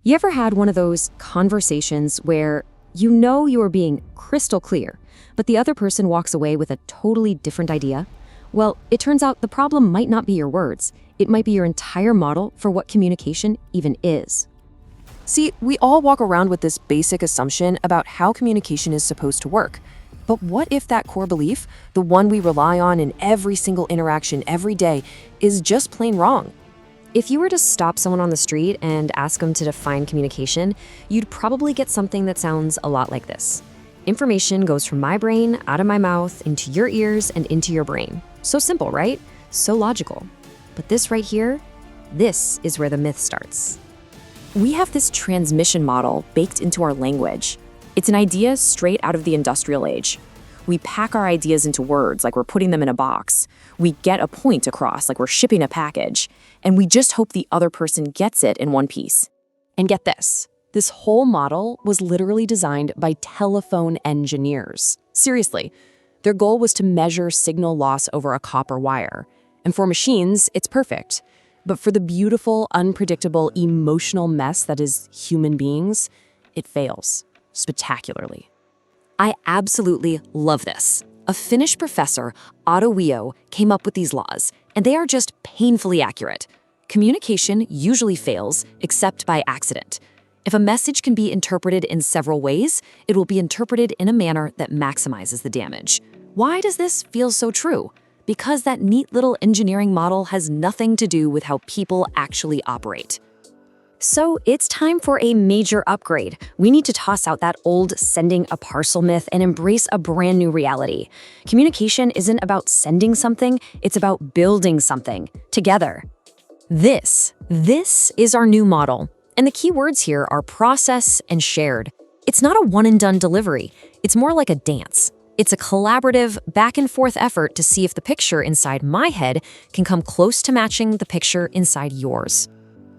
You ever had one of those conversations where you know you are being crystal clear, but the other person walks away with a totally different idea? Well, it turns out the problem might not be your words. It might be your entire model for what communication even is. See, we all walk around with this basic assumption about how communication is supposed to work. But what if that core belief, the one we rely on in every single interaction every day, is just plain wrong? If you were to stop someone on the street and ask them to define communication, you'd probably get something that sounds a lot like this. Information goes from my brain, out of my mouth, into your ears, and into your brain. So simple, right? So logical. But this right here, this is where the myth starts. We have this transmission model baked into our language. It's an idea straight out of the industrial age. We pack our ideas into words like we're putting them in a box. We get a point across like we're shipping a package. And we just hope the other person gets it in one piece. And get this whole model was literally designed by telephone engineers. Seriously, their goal was to measure signal loss over a copper wire. And for machines, it's perfect. But for the beautiful, unpredictable, emotional mess that is human beings, it fails spectacularly. I absolutely love this. A Finnish professor, Otso, came up with these laws, and they are just painfully accurate. Communication usually fails, except by accident. If a message can be interpreted in several ways, it will be interpreted in a manner that maximizes the damage. Why does this feel so true? Because that neat little engineering model has nothing to do with how people actually operate. So it's time for a major upgrade. We need to toss out that old sending a parcel myth and embrace a brand new reality. Communication isn't about sending something, it's about building something together. This is our new model. And the key words here are process and shared. It's not a one-and-done delivery. It's more like a dance. It's a collaborative, back-and-forth effort to see if the picture inside my head can come close to matching the picture inside yours.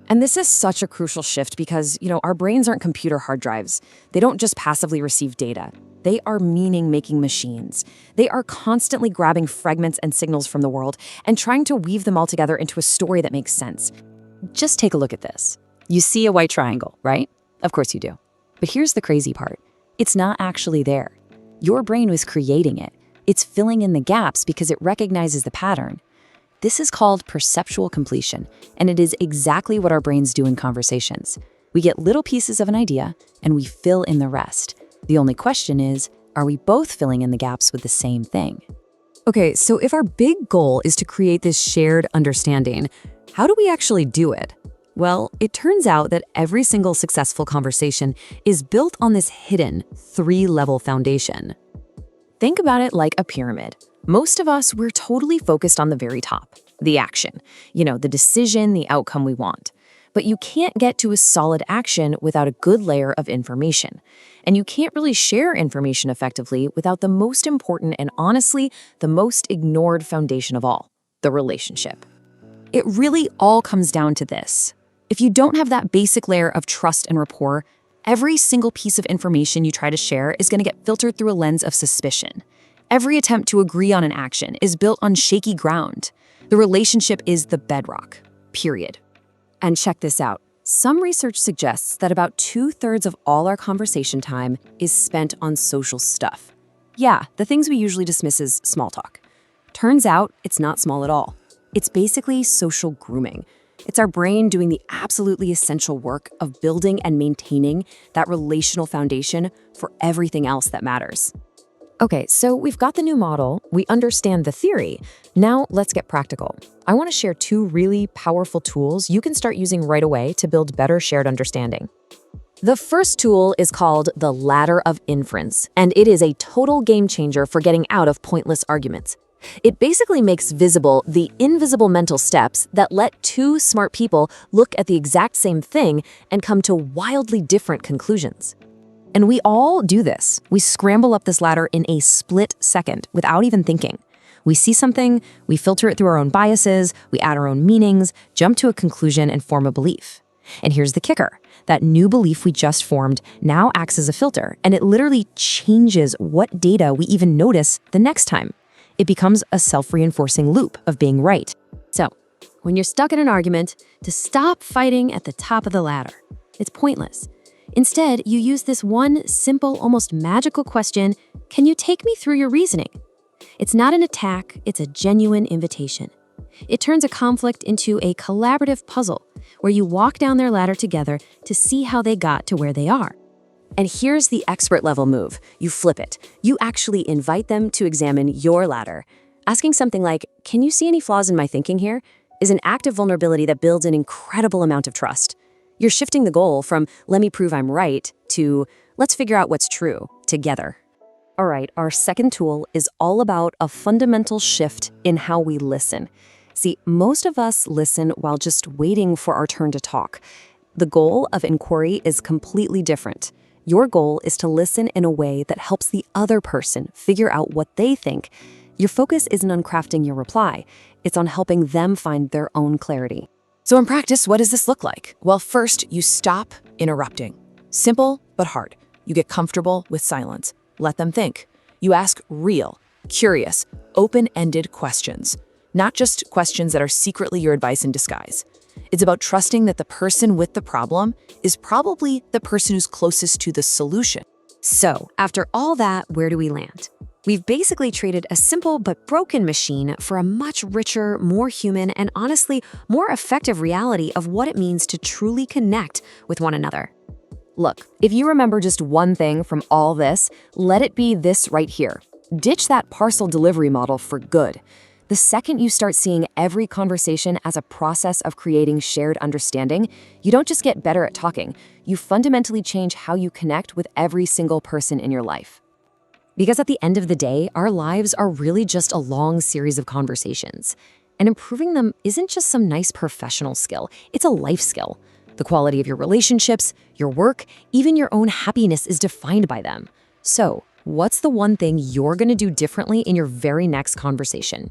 And this is such a crucial shift because, our brains aren't computer hard drives. They don't just passively receive data. They are meaning-making machines. They are constantly grabbing fragments and signals from the world and trying to weave them all together into a story that makes sense. Just take a look at this. You see a white triangle, right? Of course you do. But here's the crazy part. It's not actually there. Your brain was creating it. It's filling in the gaps because it recognizes the pattern. This is called perceptual completion, and it is exactly what our brains do in conversations. We get little pieces of an idea, and we fill in the rest. The only question is, are we both filling in the gaps with the same thing? Okay, so if our big goal is to create this shared understanding, how do we actually do it? Well, it turns out that every single successful conversation is built on this hidden 3-level foundation. Think about it like a pyramid. Most of us, we're totally focused on the very top, the action, the decision, the outcome we want. But you can't get to a solid action without a good layer of information. And you can't really share information effectively without the most important and honestly, the most ignored foundation of all, the relationship. It really all comes down to this. If you don't have that basic layer of trust and rapport, every single piece of information you try to share is going to get filtered through a lens of suspicion. Every attempt to agree on an action is built on shaky ground. The relationship is the bedrock, period. And check this out. Some research suggests that about 2/3 of all our conversation time is spent on social stuff. Yeah, the things we usually dismiss as small talk. Turns out it's not small at all. It's basically social grooming. It's our brain doing the absolutely essential work of building and maintaining that relational foundation for everything else that matters. Okay, so we've got the new model, we understand the theory. Now let's get practical. I want to share 2 really powerful tools you can start using right away to build better shared understanding. The first tool is called the ladder of inference, and it is a total game changer for getting out of pointless arguments. It basically makes visible the invisible mental steps that let 2 smart people look at the exact same thing and come to wildly different conclusions. And we all do this. We scramble up this ladder in a split second without even thinking. We see something, we filter it through our own biases, we add our own meanings, jump to a conclusion, and form a belief. And here's the kicker. That new belief we just formed now acts as a filter, and it literally changes what data we even notice the next time. It becomes a self-reinforcing loop of being right. So, when you're stuck in an argument, to stop fighting at the top of the ladder. It's pointless. Instead, you use this one simple, almost magical question, can you take me through your reasoning? It's not an attack, it's a genuine invitation. It turns a conflict into a collaborative puzzle where you walk down their ladder together to see how they got to where they are. And here's the expert level move. You flip it. You actually invite them to examine your ladder. Asking something like, can you see any flaws in my thinking here? Is an act of vulnerability that builds an incredible amount of trust. You're shifting the goal from, let me prove I'm right, to, let's figure out what's true, together. All right, our second tool is all about a fundamental shift in how we listen. See, most of us listen while just waiting for our turn to talk. The goal of inquiry is completely different. Your goal is to listen in a way that helps the other person figure out what they think. Your focus isn't on crafting your reply. It's on helping them find their own clarity. So in practice, what does this look like? Well, first, you stop interrupting. Simple, but hard. You get comfortable with silence. Let them think. You ask real, curious, open-ended questions, not just questions that are secretly your advice in disguise. It's about trusting that the person with the problem is probably the person who's closest to the solution. So, after all that, where do we land? We've basically traded a simple but broken machine for a much richer, more human, and honestly, more effective reality of what it means to truly connect with one another. Look, if you remember just one thing from all this, let it be this right here. Ditch that parcel delivery model for good. The second you start seeing every conversation as a process of creating shared understanding, you don't just get better at talking, you fundamentally change how you connect with every single person in your life. Because at the end of the day, our lives are really just a long series of conversations. And improving them isn't just some nice professional skill, it's a life skill. The quality of your relationships, your work, even your own happiness is defined by them. So, what's the one thing you're going to do differently in your very next conversation?